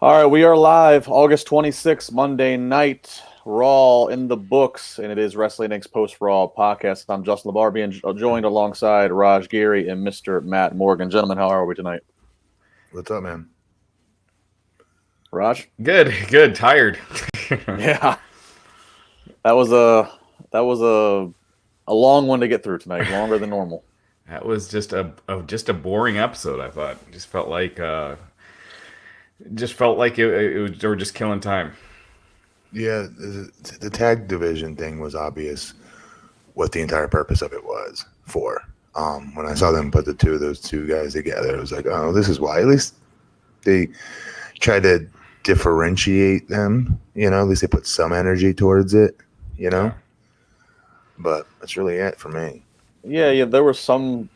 All right, we are live August 26th, Monday night, Raw in the books, and it is Wrestling Inc.'s Post-Raw podcast. I'm Justin LaBar, being joined alongside Raj Giri and Mr. Matt Morgan. Gentlemen, how are we tonight? What's up, man? Raj? Good. Tired. Yeah. That was a long one to get through tonight, longer than normal. That was just a boring episode. I thought just felt like it was they were just killing time. Yeah, the tag division thing was obvious what the entire purpose of it was for. When I saw them put those two guys together, it was like, oh, this is why. At least they tried to differentiate them, at least they put some energy towards it, Yeah. But that's really it for me. Yeah, there were some,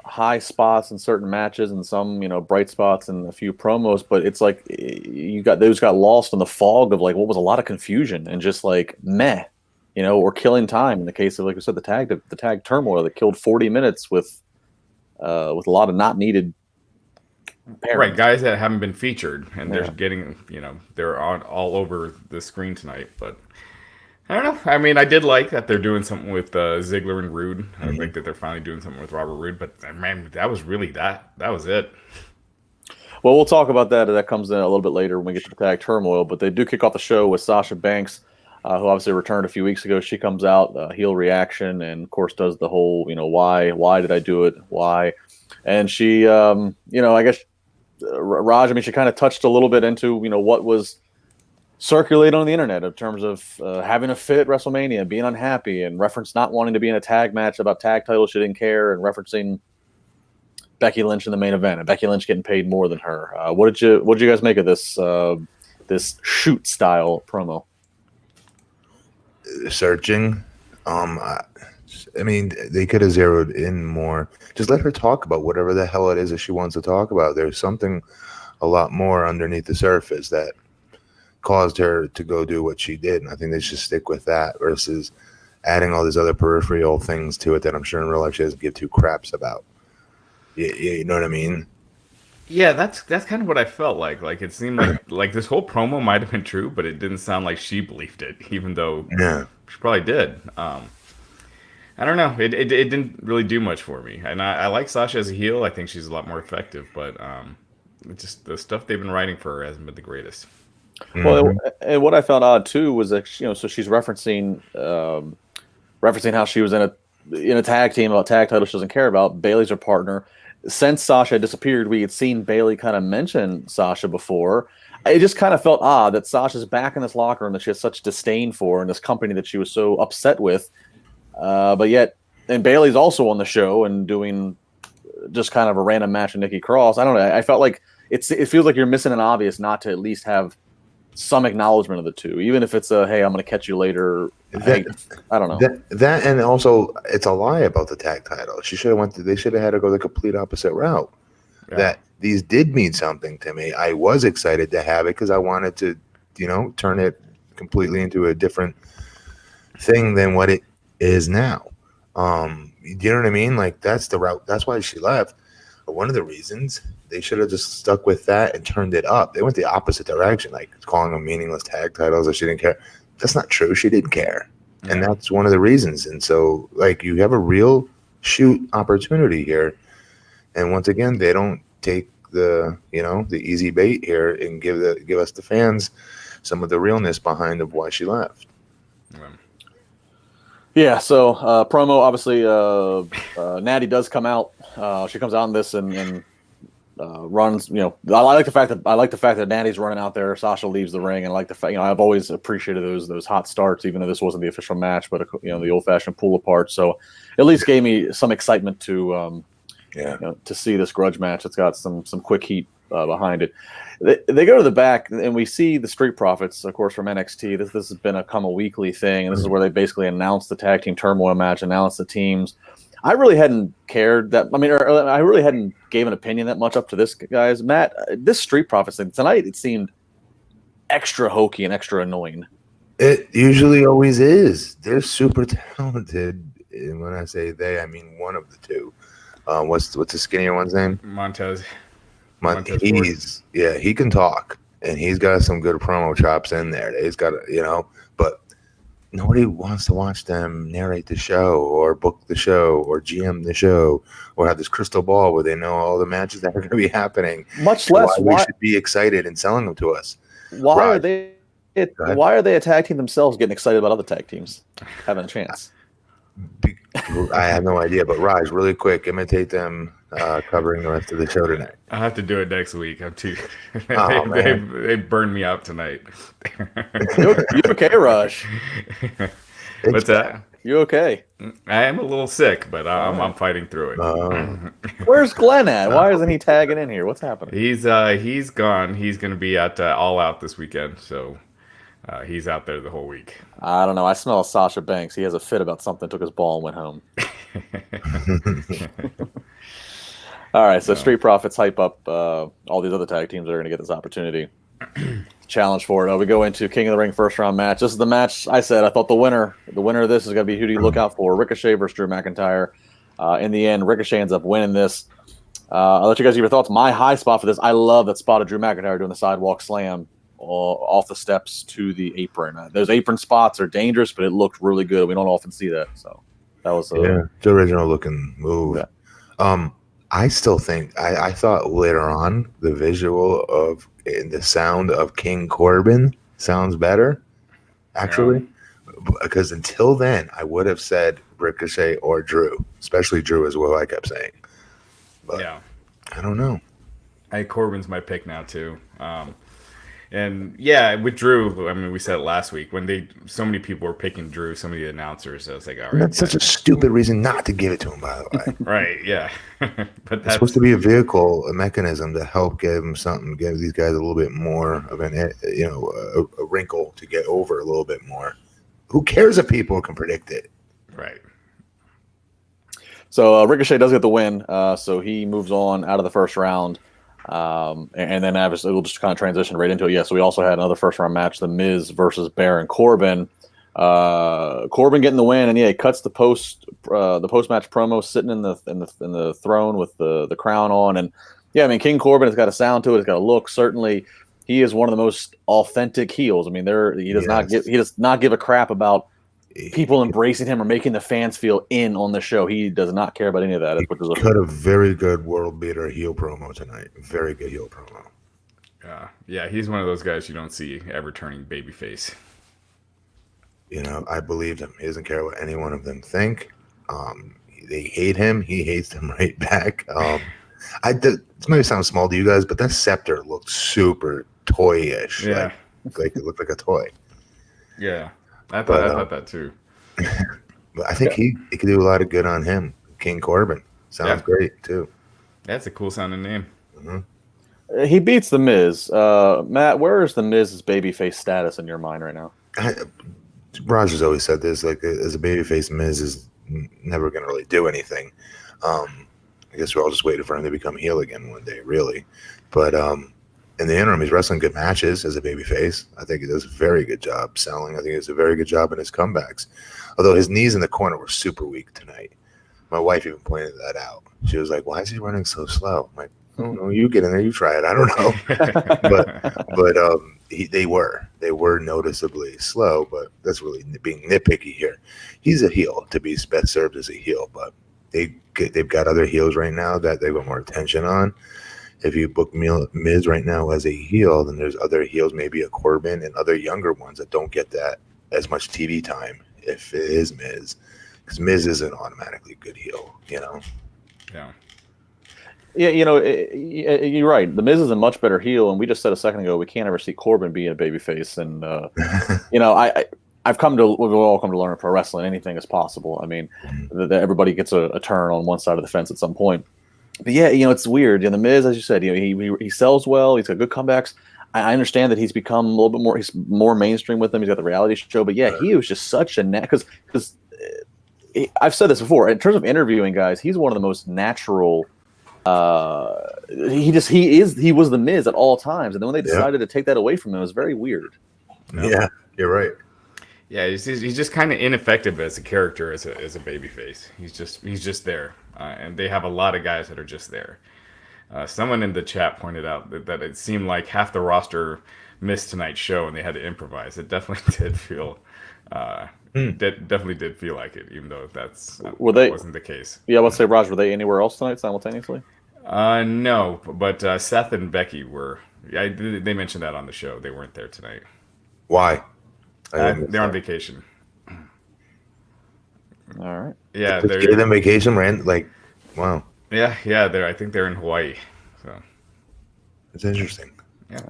high spots in certain matches and some, bright spots in a few promos, but it's like those got lost in the fog of like what was a lot of confusion and just like meh, or killing time in the case of, like I said, the tag turmoil that killed 40 minutes with a lot of not needed pairings. Right, guys that haven't been featured and they're getting, they're on all over the screen tonight, but I don't know. I mean, I did like that they're doing something with Ziggler and Roode. I think that they're finally doing something with Robert Roode. But man, that was really that was it. Well, we'll talk about that. That comes in a little bit later when we get to the tag turmoil. But they do kick off the show with Sasha Banks, who obviously returned a few weeks ago. She comes out, heel reaction, and of course does the whole, why did I do it? Why? And she, I guess, Raj, she kind of touched a little bit into, what was circulate on the internet in terms of having a fit at WrestleMania, being unhappy, and reference not wanting to be in a tag match about tag titles. She didn't care, and referencing Becky Lynch in the main event and Becky Lynch getting paid more than her. What did you guys make of this this shoot style promo? Searching, they could have zeroed in more. Just let her talk about whatever the hell it is that she wants to talk about. There's something a lot more underneath the surface that caused her to go do what she did, and I think they should stick with that versus adding all these other peripheral things to it that I'm sure in real life she doesn't give two craps about. You know what I mean? Yeah, that's kind of what I felt like. Like it seemed like this whole promo might have been true, but it didn't sound like she believed it, even though she probably did. I don't know. It didn't really do much for me, and I like Sasha as a heel. I think she's a lot more effective, but just the stuff they've been writing for her hasn't been the greatest. Well, and what I found odd too was that so she's referencing how she was in a tag team about tag titles she doesn't care about. Bayley's her partner. Since Sasha had disappeared, we had seen Bayley kind of mention Sasha before. It just kind of felt odd that Sasha's back in this locker room that she has such disdain for, and this company that she was so upset with. But yet, and Bayley's also on the show and doing just kind of a random match with Nikki Cross. I don't know. I felt like it feels like you're missing an obvious not to at least have some acknowledgement of the two, even if it's hey, I'm going to catch you later. I don't know. That and also it's a lie about the tag title. They should have had to go the complete opposite route. Yeah. That these did mean something to me. I was excited to have it because I wanted to, turn it completely into a different thing than what it is now. You know what I mean? Like that's the route. That's why she left. But one of the reasons they should have just stuck with that and turned it up. They went the opposite direction, like calling them meaningless tag titles that she didn't care. That's not true. She didn't care. Yeah. And that's one of the reasons. And so, like, you have a real shoot opportunity here. And once again, they don't take the easy bait here and give us the fans some of the realness behind of why she left. Yeah, so promo, obviously, Natty does come out. She comes out in this and runs. I like the fact that Natty's running out there. Sasha leaves the ring, and I like the fact. I've always appreciated those hot starts, even though this wasn't the official match, but the old fashioned pull apart. So at least gave me some excitement to to see this grudge match. It's got some quick heat behind it. They go to the back, and we see the Street Profits, of course, from NXT. This has been a weekly thing, and this is where they basically announced the tag team turmoil match, announced the teams. I really hadn't cared that. I really hadn't gave an opinion that much up to this, guys. Matt, this Street Profits thing tonight, it seemed extra hokey and extra annoying. It usually always is. They're super talented, and when I say they, I mean one of the two. What's the skinnier one's name? Montez. He can talk. and he's got some good promo chops in there. He's got, but nobody wants to watch them narrate the show or book the show or GM the show or have this crystal ball where they know all the matches that are going to be happening. Much less why we should be excited and selling them to us. Why are they a tag team themselves getting excited about other tag teams having a chance? I have no idea, but Raj, really quick, imitate them covering the rest of the show tonight. I'll have to do it next week. I'm too. They burned me out tonight. You okay, Raj? What's that? You okay? I am a little sick, but I'm fighting through it. Where's Glenn at? Why isn't he tagging in here? What's happening? He's gone. He's going to be at All Out this weekend, so he's out there the whole week. I don't know. I smell Sasha Banks. He has a fit about something. Took his ball and went home. All right, so Street Profits hype up all these other tag teams that are going to get this opportunity. Challenge for it. We go into King of the Ring first round match. This is the match I said. I thought the winner of this is going to be who do you look out for? Ricochet versus Drew McIntyre. In the end, Ricochet ends up winning this. I'll let you guys give your thoughts. My high spot for this, I love that spot of Drew McIntyre doing the sidewalk slam off the steps to the apron. Those apron spots are dangerous, but it looked really good. We don't often see that, so that was the original looking move. Yeah. I still think I thought later on the visual of the sound of King Corbin sounds better, actually, because until then I would have said Ricochet or Drew, especially Drew as well. I kept saying, but I don't know. Corbin's my pick now too. And yeah, with Drew, I mean, we said it last week when so many people were picking Drew, some of the announcers. I was like, all right, that's such a stupid reason not to give it to him, by the way. Right? Yeah, but it's supposed to be a vehicle, a mechanism to help give them something, give these guys a little bit more of a wrinkle to get over a little bit more. Who cares if people can predict it? Right. So Ricochet does get the win. So he moves on out of the first round. And then obviously we'll just kind of transition right into it. Yeah, so we also had another first round match, The Miz versus Baron Corbin. Corbin getting the win, and he cuts the post match promo sitting in the throne with the crown on, and I mean King Corbin has got a sound to it, it's got a look. Certainly, he is one of the most authentic heels. I mean, he does not give a crap about people embracing him or making the fans feel in on the show. He does not care about any of that. He cut a very good world beater heel promo tonight. Very good heel promo. Yeah, he's one of those guys you don't see ever turning babyface. I believed him. He doesn't care what any one of them think. They hate him. He hates them right back. This might sound small to you guys, but that scepter looked super toy-ish. Yeah. Like it looked like a toy. Yeah. I thought that too. But I think he could do a lot of good on him. King Corbin. Sounds great, too. That's a cool sounding name. Mm-hmm. He beats The Miz. Matt, where is The Miz's babyface status in your mind right now? Raj has always said this, like, as a babyface, Miz is never going to really do anything. I guess we're all just waiting for him to become heel again one day, really. But in the interim, he's wrestling good matches as a babyface. I think he does a very good job selling. I think he does a very good job in his comebacks. Although his knees in the corner were super weak tonight. My wife even pointed that out. She was like, why is he running so slow? I'm like, I don't know. You get in there. You try it. I don't know. but they were noticeably slow, but that's really being nitpicky here. He's a heel to be best served as a heel, but they've got other heels right now that they've got more attention on. If you book Miz right now as a heel, then there's other heels, maybe a Corbin and other younger ones that don't get that as much TV time if it is Miz. Because Miz isn't automatically a good heel, Yeah. Yeah, you're right. The Miz is a much better heel, and we just said a second ago we can't ever see Corbin being a babyface. And we've all come to learn in pro wrestling anything is possible. I mean, everybody gets a turn on one side of the fence at some point. But yeah, it's weird. The Miz, as you said, he sells well. He's got good comebacks. I understand that he's become a little bit more. He's more mainstream with them. He's got the reality show. But yeah, he was just such a because I've said this before. In terms of interviewing guys, he's one of the most natural. He was the Miz at all times, and then when they decided to take that away from him, it was very weird. Yeah, you're right. Yeah, he's just kind of ineffective as a character, as a babyface. He's just there, and they have a lot of guys that are just there. Someone in the chat pointed out that it seemed like half the roster missed tonight's show and they had to improvise. It definitely did feel, definitely did feel like it, even though that's wasn't the case. Yeah, let's say, Raj, were they anywhere else tonight simultaneously? No, but Seth and Becky were. Yeah, they mentioned that on the show. They weren't there tonight. Why? They're on vacation. All right. Yeah, they gave them vacation, wow. Yeah. I think they're in Hawaii. So it's interesting. Yeah.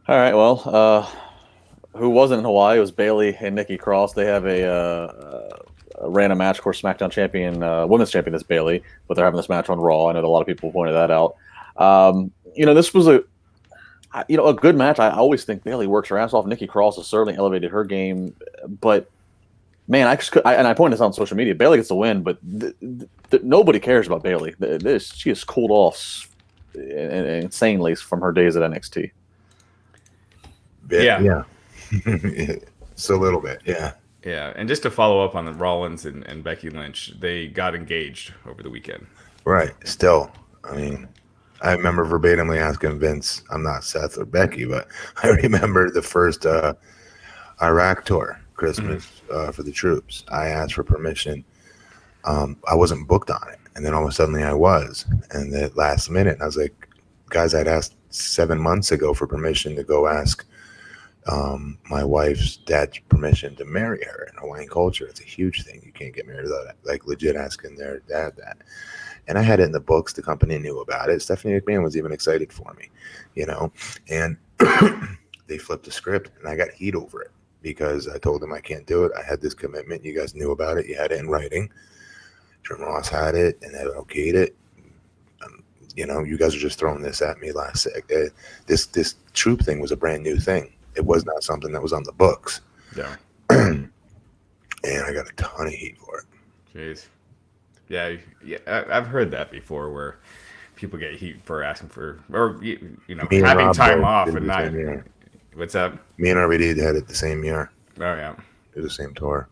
All right. Well, who wasn't in Hawaii? It was Bayley and Nikki Cross. They have a random match. Of course, SmackDown champion, women's champion is Bayley, but they're having this match on Raw. I know that a lot of people pointed that out. This was a good match. I always think Bayley works her ass off. Nikki Cross has certainly elevated her game, but man, I pointed this out on social media. Bayley gets the win, but nobody cares about Bayley. She has cooled off insanely from her days at NXT. Yeah. It's a little bit, yeah. Yeah, and just to follow up on the Rollins and Becky Lynch, they got engaged over the weekend. Right. Still, I mean, I remember verbatimly asking Vince, I'm not Seth or Becky, but I remember the first Iraq tour, Christmas for the troops. I asked for permission. I wasn't booked on it. And then all of a sudden I was. And the last minute, I was like, guys, I'd asked 7 months ago for permission to go ask my wife's dad's permission to marry her. In Hawaiian culture, it's a huge thing. You can't get married without legit asking their dad that. And I had it in the books. The company knew about it. Stephanie McMahon was even excited for me, and they flipped the script and I got heat over it because I told them I can't do it. I had this commitment. You guys knew about it. You had it in writing. Jim Ross had it and they okayed it. You guys are just throwing this at me last sec. This troop thing was a brand new thing. It was not something that was on the books. Yeah. And I got a ton of heat for it. Jeez. Yeah, I've heard that before, where people get heat for asking for, or having time off and not. What's up? Me and RVD had it the same year. Oh yeah, it was the same tour.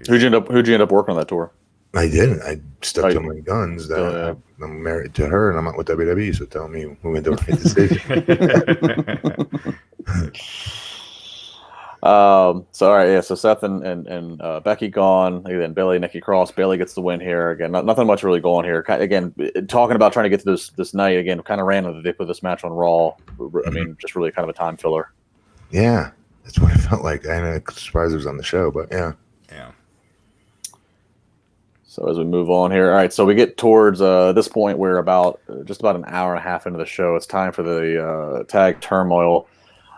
Who'd you end up working on that tour? I didn't. I stuck to my guns. That I'm married to her and I'm out with WWE. So tell me who made the right decision. So all right, yeah. So Seth and Becky gone. Then Bayley, Nikki Cross. Bayley gets the win here again. Nothing much really going here. Again, talking about trying to get to this night again. Kind of random that they put this match on Raw. I mean, just really kind of a time filler. Yeah, that's what it felt like. I'm surprised it was on the show, but yeah. So as we move on here, all right. So we get towards this point where just about an hour and a half into the show, it's time for the tag turmoil.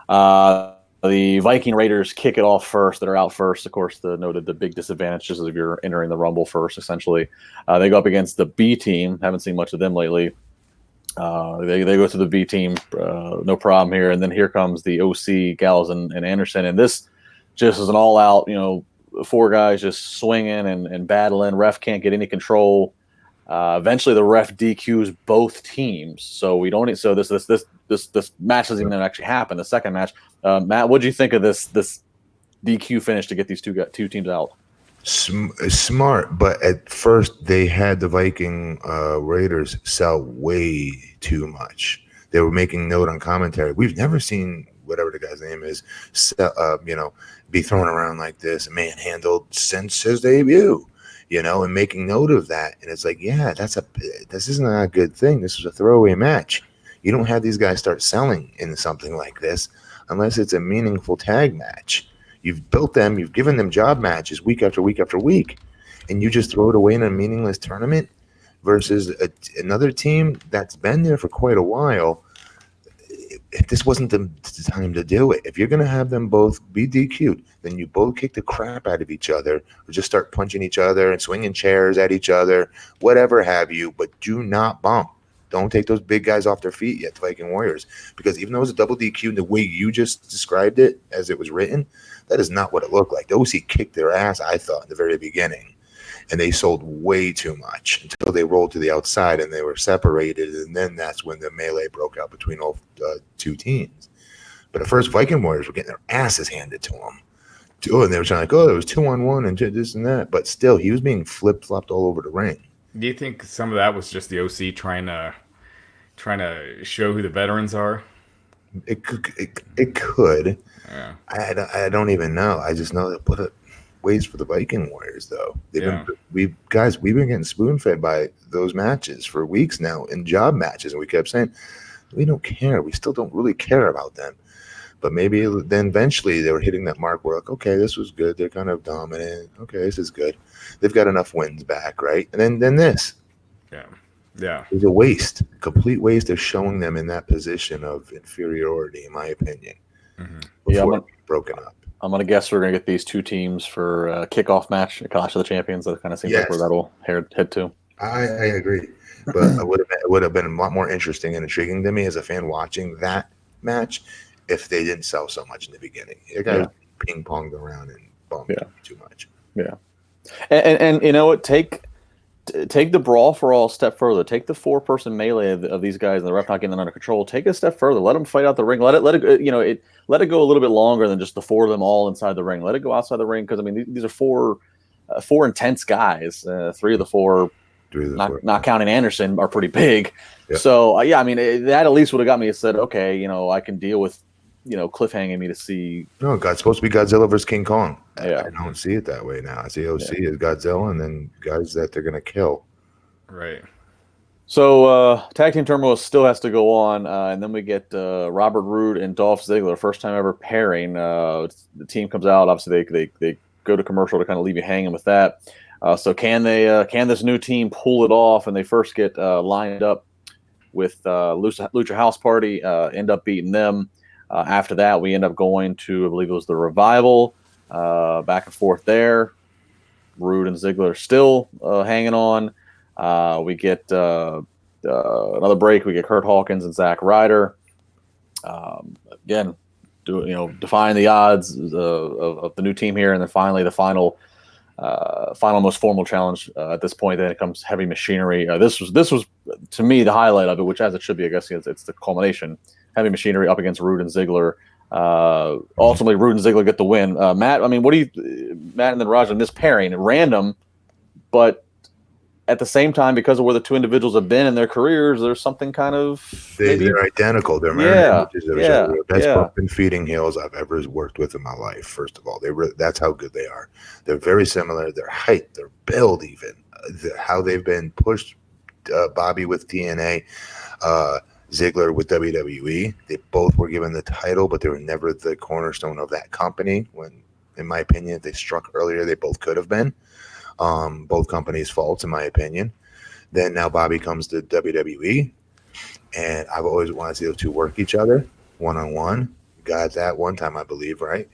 The Viking Raiders kick it off first. That are out first. Of course, the big disadvantage just as if you're entering the Rumble first, essentially. They go up against the B team. Haven't seen much of them lately. They go to the B team. No problem here. And then here comes the OC, Gallows and Anderson. And this just is an all-out, 4 guys just swinging and battling. Ref can't get any control. Eventually, the ref DQs both teams. So we don't. So this match doesn't even actually happen. The second match, Matt, what do you think of this DQ finish to get these two teams out? Smart, but at first they had the Viking Raiders sell way too much. They were making note on commentary. We've never seen whatever the guy's name is, be thrown around like this, manhandled since his debut. And making note of that. And it's like, yeah, this isn't a good thing. This was a throwaway match. You don't have these guys start selling in something like this unless it's a meaningful tag match. You've built them, you've given them job matches week after week after week, and you just throw it away in a meaningless tournament versus another team that's been there for quite a while. This wasn't the time to do it. If you're going to have them both be DQ'd, then you both kick the crap out of each other or just start punching each other and swinging chairs at each other, whatever have you, but do not bump. Don't take those big guys off their feet yet, the Viking Warriors, because even though it was a double DQ, the way you just described it as it was written, that is not what it looked like. The OC kicked their ass, I thought, in the very beginning. And they sold way too much until they rolled to the outside and they were separated. And then that's when the melee broke out between all two teams. But at first, Viking Warriors were getting their asses handed to them. And they were trying it was 2-on-1 and this and that. But still, he was being flip-flopped all over the ring. Do you think some of that was just the OC trying to show who the veterans are? It could. Yeah. I don't even know. I just know that put it ways for the Viking Warriors though. We've been getting spoon fed by those matches for weeks now in job matches, and we kept saying we don't care. We still don't really care about them. But maybe then eventually they were hitting that mark where like, okay, this was good. They're kind of dominant. Okay, this is good. They've got enough wins back, right? And then this. Yeah. It's a waste, complete waste of showing them in that position of inferiority, in my opinion. Before broken up. I'm going to guess we're going to get these two teams for a kickoff match at Clash of the Champions. That kind of seems like where that'll head to. I agree. But it would have been a lot more interesting and intriguing to me as a fan watching that match if they didn't sell so much in the beginning. The guy ping-ponged around and bumped too much. Yeah. And you know what? Take the brawl for all a step further. Take the 4-person melee of these guys and the ref not getting them under control. Take it a step further. Let them fight out the ring. Let it go a little bit longer than just the 4 of them all inside the ring. Let it go outside the ring because I mean these are four intense guys. 3 of the 4, not counting Anderson, are pretty big. Yep. So I mean that at least would have got me to said, okay, I can deal with cliffhanging me to see. No, God's supposed to be Godzilla versus King Kong. Yeah. I don't see it that way now. I see OC as Godzilla and then guys that they're going to kill. Right. So tag team turmoil still has to go on, and then we get Robert Roode and Dolph Ziggler, first time ever pairing. The team comes out. Obviously, they go to commercial to kind of leave you hanging with that. So can this new team pull it off? And they first get lined up with Lucha House Party, end up beating them. After that, we end up going to, I believe it was the Revival, back and forth there. Roode and Ziggler still hanging on. We get another break. We get Kurt Hawkins and Zack Ryder. Again, defying the odds of the new team here. And then finally, the final most formal challenge at this point. Then it comes Heavy Machinery. This was to me the highlight of it, which as it should be, I guess it's the culmination. Heavy Machinery up against Roode and Ziggler. Ultimately, Roode and Ziggler get the win. Matt, I mean, Matt and then Raj in this pairing, random, but at the same time, because of where the two individuals have been in their careers, there's something kind of they're identical. They're mirror images of each other. Best pumping feeding heels I've ever worked with in my life. First of all, that's how good they are. They're very similar. Their height, their build, even how they've been pushed. Bobby with TNA. Ziggler with WWE. They both were given the title, but they were never the cornerstone of that company. When, in my opinion, if they struck earlier, they both could have been. Both companies' faults, in my opinion. Then now Bobby comes to WWE, and I've always wanted to see those two work each other one-on-one. Got that one time, I believe, right?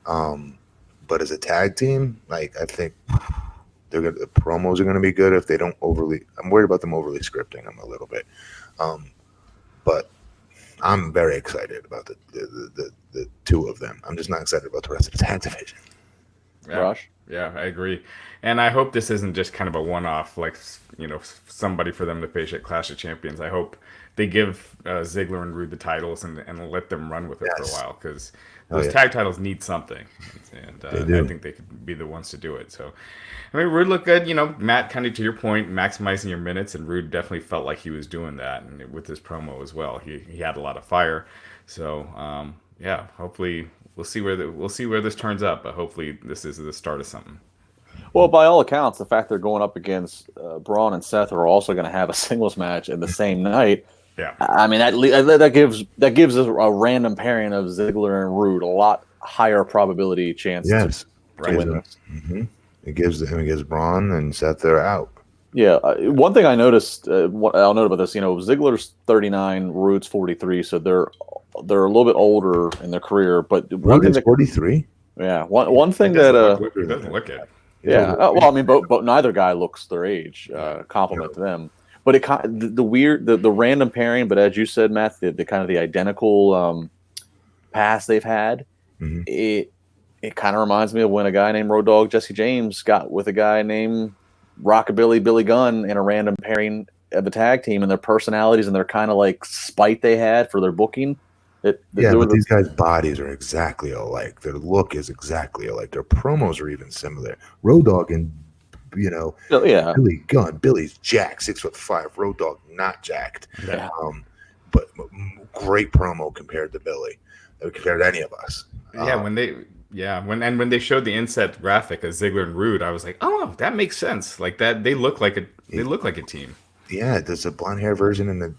But as a tag team, I think the promos are going to be good if they don't overly. I'm worried about them overly scripting them a little bit. But I'm very excited about the two of them. I'm just not excited about the rest of the tag division. Yeah, I agree. And I hope this isn't just kind of a one-off, somebody for them to face at Clash of Champions. I hope they give Ziggler and Roode the titles and let them run with it for a while, because those tag titles need something. And I think they could be the ones to do it. So, I mean, Roode looked good. Matt, kind of to your point, maximizing your minutes, and Roode definitely felt like he was doing that, and with his promo as well. He had a lot of fire. So, hopefully we'll see where this turns up, but hopefully this is the start of something. Well, by all accounts, the fact they're going up against Braun and Seth are also going to have a singles match in the same night. Yeah, I mean that gives us a random pairing of Ziggler and Roode a lot higher probability chance. Yes, to win this. Mm-hmm. It gives Braun and Seth they're out. Yeah, one thing I noticed, what I'll note about this, Ziggler's 39, Roode's 43, so they're a little bit older in their career. But one thing 43. Yeah, one thing that doesn't look it. Yeah, well, I mean, but neither guy looks their age. Compliment to them. But the random pairing. But as you said, Matt, the kind of the identical past they've had. Mm-hmm. It kind of reminds me of when a guy named Road Dogg Jesse James got with a guy named Rockabilly Billy Gunn in a random pairing of a tag team, and their personalities and their kind of like spite they had for their booking. But these guys' bodies are exactly alike. Their look is exactly alike. Their promos are even similar. Road Dogg and Yeah. Billy Gunn. Billy's jacked, 6'5". Road Dogg not jacked. Yeah. But great promo compared to Billy, compared to any of us. When they showed the inset graphic of Ziggler and Roode, I was like, oh, that makes sense. Like that, they look like a team. Yeah, there's a blonde hair version and a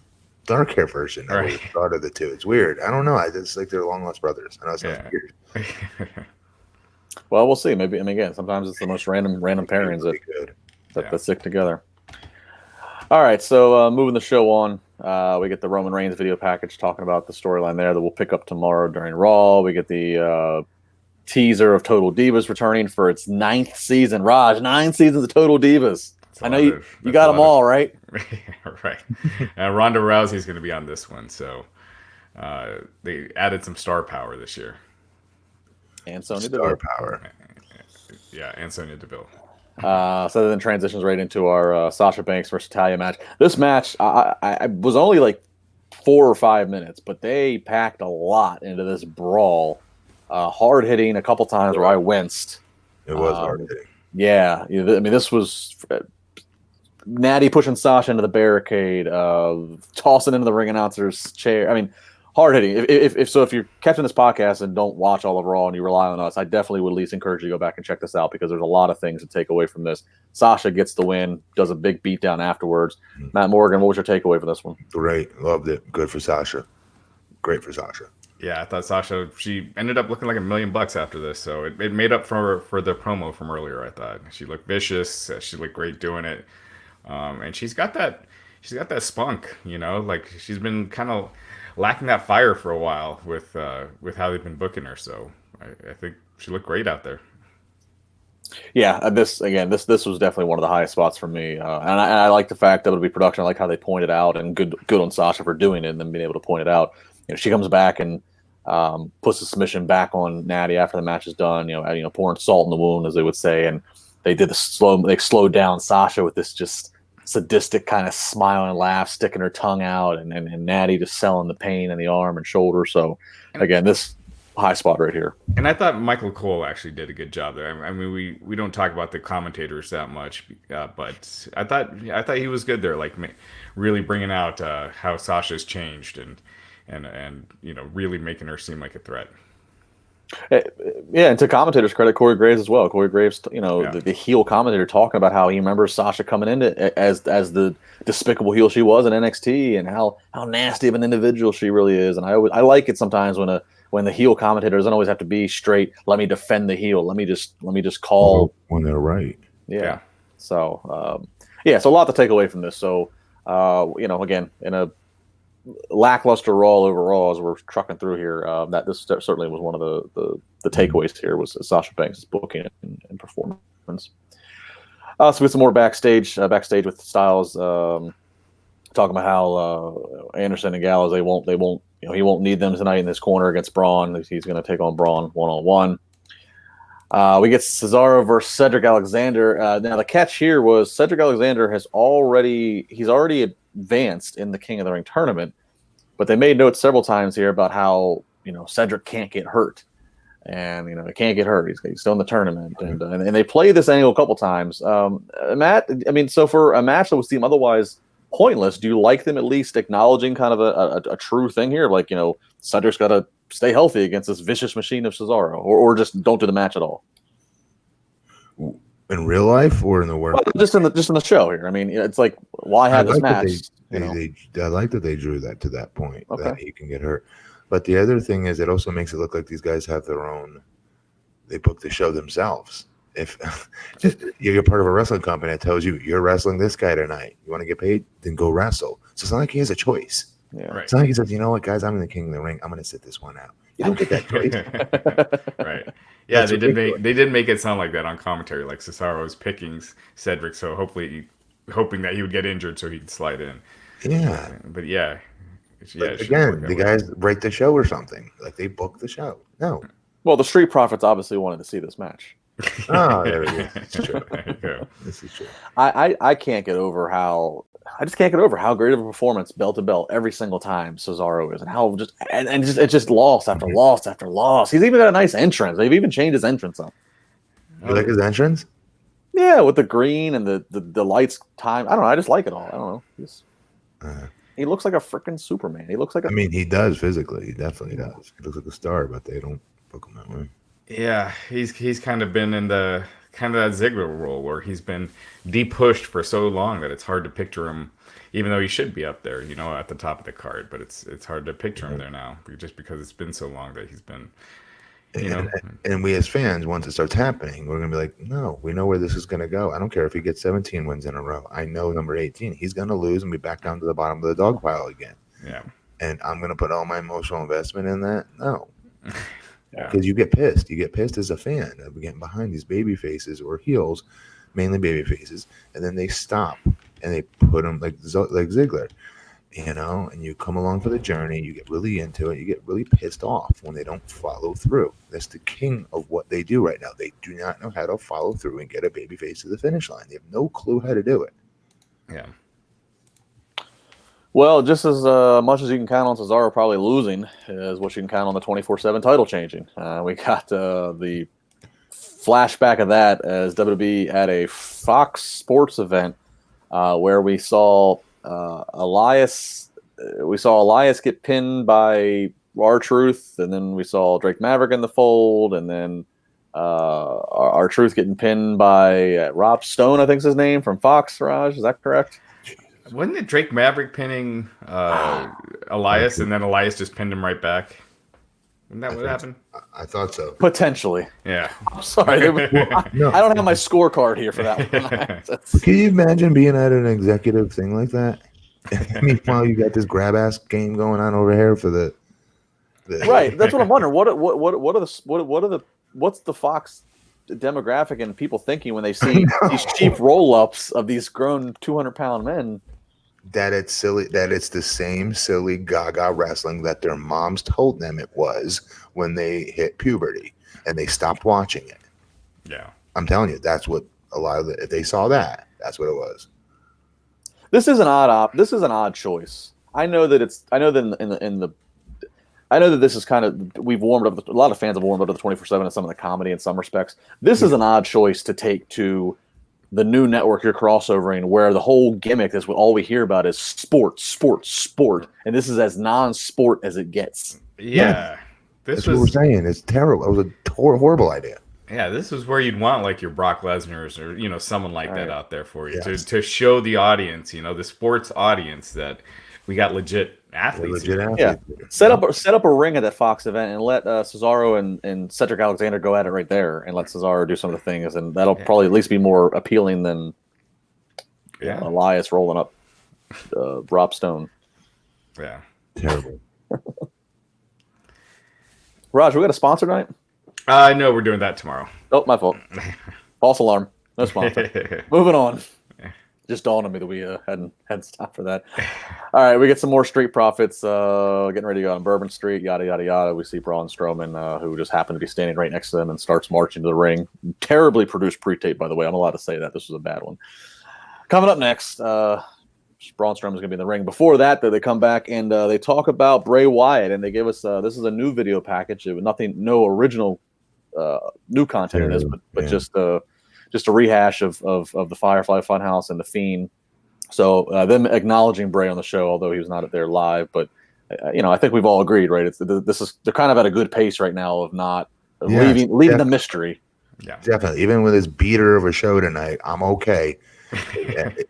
dark hair version. I always thought of the two. It's weird. I don't know. I just like they're long lost brothers. I know it sounds weird. Well, we'll see. Maybe. I mean, again, sometimes it's the most random pairings that stick together. All right, so moving the show on, we get the Roman Reigns video package talking about the storyline there that we'll pick up tomorrow during Raw. We get the teaser of Total Divas returning for its 9th season. Raj, 9 seasons of Total Divas. I know you got them all, right? Right. Ronda Rousey's going to be on this one, so they added some star power this year. And Sonya Star Deville. power. Yeah, and Sonya Deville. So then transitions right into our Sasha Banks versus Italia match. This match, I was only like 4 or 5 minutes, but they packed a lot into this brawl. Hard hitting a couple times where I winced. It was hard hitting. Yeah, I mean, this was Natty pushing Sasha into the barricade, tossing into the ring announcer's chair. I mean, hard hitting. If you're catching this podcast and don't watch all of Raw and you rely on us, I definitely would at least encourage you to go back and check this out because there's a lot of things to take away from this. Sasha gets the win, does a big beatdown afterwards. Matt Morgan, what was your takeaway from this one? Great, loved it. Good for Sasha. Great for Sasha. Yeah, I thought Sasha, she ended up looking like $1 million after this, so it made up for the promo from earlier. I thought she looked vicious, she looked great doing it, and she's got that spunk, like she's been kind of lacking that fire for a while with how they've been booking her. So I think she looked great out there. Yeah, this was definitely one of the highest spots for me, and I like the fact that it would be production. I like how they pointed out, and good on Sasha for doing it and then being able to point it out. She comes back and puts the submission back on Natty after the match is done. Pouring salt in the wound, as they would say, and they slowed down Sasha with this just sadistic kind of smile and laugh, sticking her tongue out, and Natty just selling the pain in the arm and shoulder. So again, this high spot right here. And I thought Michael Cole actually did a good job there. I mean, we don't talk about the commentators that much, but I thought he was good there, like really bringing out how Sasha's changed and really making her seem like a threat. Yeah, and to commentators' credit, Corey Graves as well. Corey Graves, the heel commentator, talking about how he remembers Sasha coming into as the despicable heel she was in NXT, and how nasty of an individual she really is. And I like it sometimes when the heel commentator doesn't always have to be straight. Let me defend the heel. Let me just call when they're right. Yeah. So so a lot to take away from this. So again, in a lackluster Raw overall as we're trucking through here, that this certainly was one of the takeaways here was Sasha Banks' booking and performance. So we get some more backstage with Styles talking about how Anderson and Gallows he won't need them tonight in this corner against Braun. He's going to take on Braun one-on-one. We get Cesaro versus Cedric Alexander. Now the catch here was Cedric Alexander he's already advanced in the King of the Ring tournament, but they made notes several times here about how Cedric can't get hurt, and he can't get hurt. He's still in the tournament, and they play this angle a couple times. Matt, I mean, so for a match that would seem otherwise pointless, do you like them at least acknowledging kind of a true thing here, like Cedric's got to stay healthy against this vicious machine of Cesaro, or just don't do the match at all? In real life or in the work? Well, just in the show here. I mean, it's like, why have this match? I like that they drew that to that point, that he can get hurt. But the other thing is, it also makes it look like these guys have their own. They book the show themselves. If you're part of a wrestling company that tells you you're wrestling this guy tonight, you want to get paid, then go wrestle. So it's not like he has a choice. Yeah. Right. It's not like he says, you know what, guys, I'm in the King of the Ring. I'm going to sit this one out. You don't get that choice. Right. Yeah, they did make it sound like that on commentary, like Cesaro was picking Cedric, so hoping that he would get injured so he could slide in. Yeah. But yeah. But again, the guys write the show or something. Like they book the show. No. Well, the Street Profits obviously wanted to see this match. Oh, there we go. It's true. There you go. This is true. I can't get over how great of a performance belt to belt every single time Cesaro is, and how it's just loss after loss after loss. He's even got a nice entrance. They've even changed his entrance up. You like his entrance? Yeah, with the green and the lights time. I don't know. I just like it all. I don't know. He looks like a freaking Superman. He looks like I mean, he does physically. He definitely does. He looks like a star, but they don't book him that way. Yeah, he's kind of been in the kind of that Ziggler role where he's been de-pushed for so long that it's hard to picture him, even though he should be up there, at the top of the card. But it's hard to picture him there now, just because it's been so long that he's been, And we as fans, once it starts happening, we're gonna be like, no, we know where this is gonna go. I don't care if he gets 17 wins in a row. I know number 18, he's gonna lose and be back down to the bottom of the dog pile again. Yeah. And I'm gonna put all my emotional investment in that. No. Yeah. Because you get pissed. You get pissed as a fan of getting behind these baby faces or heels, mainly baby faces, and then they stop and they put them like Ziggler, and you come along for the journey. You get really into it. You get really pissed off when they don't follow through. That's the king of what they do right now. They do not know how to follow through and get a baby face to the finish line. They have no clue how to do it. Yeah. Well, just as much as you can count on Cesaro probably losing is what you can count on the 24/7 title changing. We got the flashback of that as WWE at a Fox Sports event where we saw Elias. We saw Elias get pinned by R-Truth, and then we saw Drake Maverick in the fold, and then R-Truth getting pinned by Rob Stone, I think is his name, from Fox. Raj, is that correct? Wasn't it Drake Maverick pinning Elias, and then Elias just pinned him right back? Isn't that what happened? I thought so. Potentially. Yeah. I'm sorry. No. I don't have my scorecard here for that one. Can you imagine being at an executive thing like that? Meanwhile, you got this grab ass game going on over here for the right. That's what I'm wondering. What's the Fox demographic and people thinking when they see these cheap roll-ups of these grown 200-pound men? That it's silly, that it's the same silly gaga wrestling that their moms told them it was when they hit puberty and they stopped watching it. Yeah. I'm telling you, that's what a lot of if they saw that, that's what it was. This is an odd choice. I know that this is kind of, we've warmed up, a lot of fans have warmed up to the 24/7 and some of the comedy in some respects. This is an odd choice to take to the new network you're crossovering, where the whole gimmick is what all we hear about is sport. And this is as non-sport as it gets. Yeah. That's what we're saying. It's terrible. It was a horrible idea. Yeah, this is where you'd want like your Brock Lesnar's or someone like that out there for you to show the audience, the sports audience, that we got legit athletes. Yeah, set up a ring at that Fox event and let Cesaro and Cedric Alexander go at it right there, and let Cesaro do some of the things, and that'll probably at least be more appealing than Elias rolling up Rob Stone. Yeah, terrible. Raj, we got a sponsor tonight? No, we're doing that tomorrow. Oh, my fault. False alarm. No sponsor. Moving on. Just dawned on me that we hadn't stopped for that. All right, we get some more Street Profits getting ready to go on Bourbon Street, yada, yada, yada. We see Braun Strowman, who just happened to be standing right next to them, and starts marching to the ring. Terribly produced pre-tape, by the way. I'm allowed to say that. This was a bad one. Coming up next, Braun Strowman's going to be in the ring. Before that, they come back and they talk about Bray Wyatt, and they give us this is a new video package. No original new content in this, but just a rehash of the Firefly Funhouse and the Fiend. So them acknowledging Bray on the show, although he was not there live. But I think we've all agreed, right? They're kind of at a good pace right now of not leaving the mystery. Yeah, definitely. Even with this beater of a show tonight, I'm okay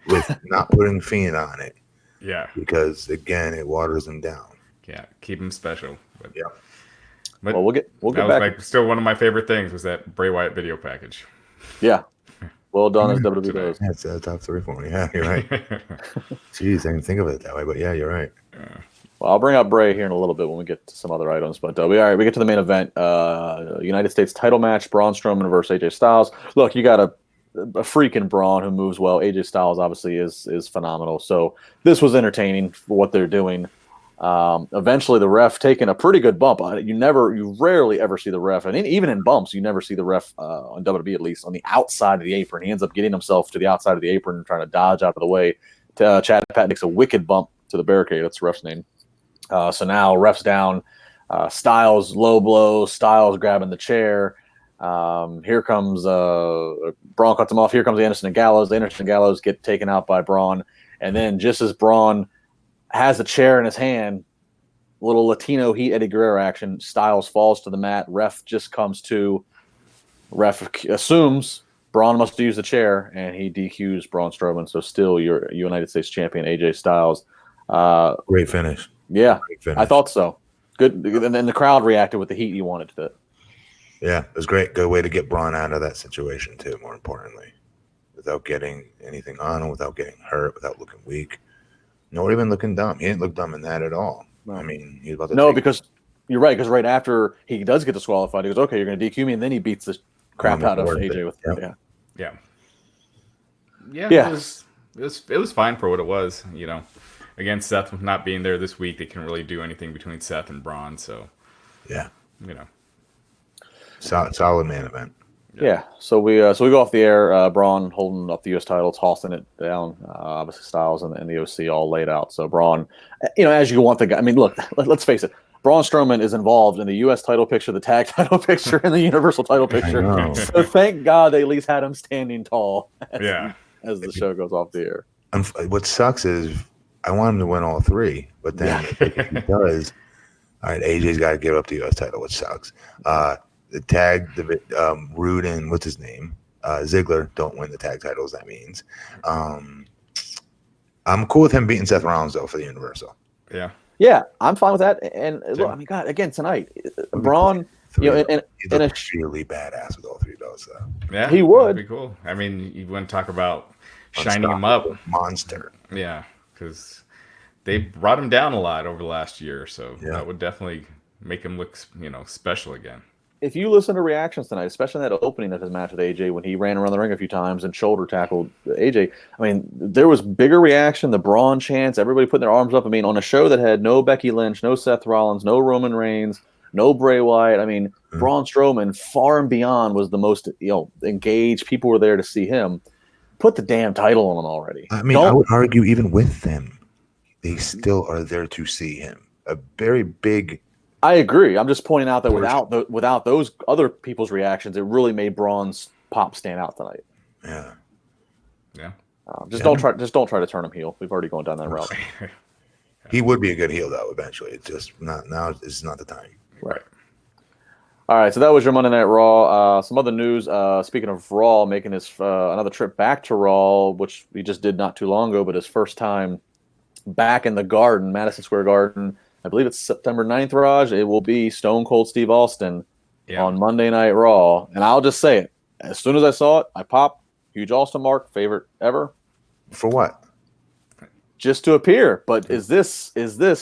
with not putting Fiend on it. Yeah, because again, it waters them down. Yeah, keep them special. But, yeah. But we'll get back. Still one of my favorite things was that Bray Wyatt video package. Yeah. Well done as WWE does. That's a top 3 for me. Yeah, you're right. Jeez, I didn't think of it that way, but yeah, you're right. Well, I'll bring up Bray here in a little bit when we get to some other items. But we get to the main event. United States title match, Braun Strowman versus AJ Styles. Look, you got a freaking Braun who moves well. AJ Styles obviously is phenomenal. So this was entertaining for what they're doing. Eventually the ref taking a pretty good bump. You rarely ever see the ref, and even in bumps, you never see the ref on WWE, at least on the outside of the apron. He ends up getting himself to the outside of the apron and trying to dodge out of the way. Chad Patton makes a wicked bump to the barricade. That's the ref's name. So now ref's down. Styles low blow. Styles grabbing the chair. Here comes Braun cuts him off. Here comes Anderson and Gallows. Anderson and Gallows get taken out by Braun. And then just as Braun has a chair in his hand, little Latino Heat Eddie Guerrero action, Styles falls to the mat. Ref just comes to. Ref assumes Braun must use the chair, and he DQs Braun Strowman. So still your United States champion, AJ Styles. Great finish. Yeah, Great finish. I thought so. Good. And then the crowd reacted with the heat you wanted to. Yeah, it was great. Good way to get Braun out of that situation, too, more importantly. Without getting anything on him, without getting hurt, without looking weak. Nor even looking dumb. He didn't look dumb in that at all. No. I mean, he's about to because you're right, because right after he does get disqualified, he goes, okay, you're going to DQ me, and then he beats the crap out of AJ with yeah. It was fine for what it was, you know. Again, Seth not being there this week, they couldn't really do anything between Seth and Braun, so yeah, you know. Solid main event. Yeah. So we go off the air. Braun holding up the U.S. title, tossing it down. Obviously, Styles and the OC all laid out. So Braun, as you want the guy. I mean, look, let's face it. Braun Strowman is involved in the U.S. title picture, the tag title picture, and the Universal title picture. So thank God they at least had him standing tall. As the show goes off the air. What sucks is I want him to win all three, but then if he does, all right, AJ's got to give up the U.S. title, which sucks. The tag, Roode and what's his name? Ziggler don't win the tag titles. That means I'm cool with him beating Seth Rollins though for the Universal. Yeah, I'm fine with that. And look, I mean, God, again tonight, Braun, he's really badass with all three belts though. Yeah, he would. That'd be cool. I mean, you wouldn't talk about shining him up, monster. Yeah, because they brought him down a lot over the last year, so that would definitely make him look, special again. If you listen to reactions tonight, especially that opening of his match with AJ when he ran around the ring a few times and shoulder tackled AJ, I mean, there was bigger reaction, the Braun chants, everybody putting their arms up. I mean, on a show that had no Becky Lynch, no Seth Rollins, no Roman Reigns, no Bray Wyatt, I mean, Braun Strowman far and beyond was the most engaged. People were there to see him. Put the damn title on him already. I mean, I would argue even with them, they still are there to see him. A very big... I agree. I'm just pointing out that without those other people's reactions, it really made Braun's pop stand out tonight. Yeah. Don't try to turn him heel. We've already gone down that route. He would be a good heel though. Eventually, it's just not now. It's not the time. Right. All right. So that was your Monday Night Raw. Some other news. Speaking of Raw, making his another trip back to Raw, which he just did not too long ago, but his first time back in the Garden, Madison Square Garden. I believe it's September 9th, Raj. It will be Stone Cold Steve Austin on Monday Night Raw. And I'll just say it. As soon as I saw it, I popped. Huge Austin mark. Favorite ever. For what? Just to appear. But is this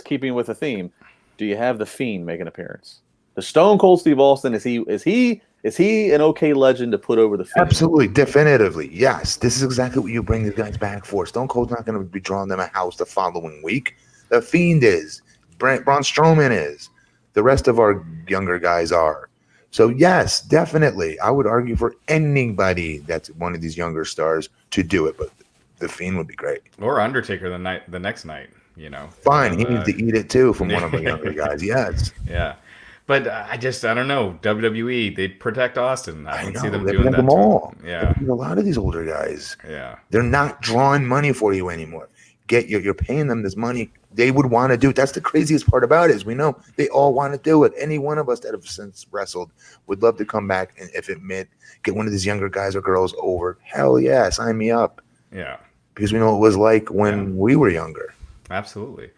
keeping with the theme? Do you have the Fiend make an appearance? The Stone Cold Steve Austin, is he an okay legend to put over the Fiend? Absolutely. Definitively. Yes. This is exactly what you bring these guys back for. Stone Cold's not going to be drawing them a house the following week. The Fiend is. Braun Strowman is. The rest of our younger guys are. So, yes, definitely. I would argue for anybody that's one of these younger stars to do it, but the Fiend would be great. Or Undertaker the next night, Fine. He needs to eat it, too, from one of the younger guys. Yes. Yeah. But I don't know. WWE, they protect Austin. I don't see them doing that. Them all. Yeah. A lot of these older guys. Yeah. They're not drawing money for you anymore. You're paying them this money. They would want to do it. That's the craziest part about it is we know they all want to do it. Any one of us that have since wrestled would love to come back and if it meant get one of these younger guys or girls over. Hell yeah, sign me up. Yeah. Because we know what it was like when we were younger. Absolutely.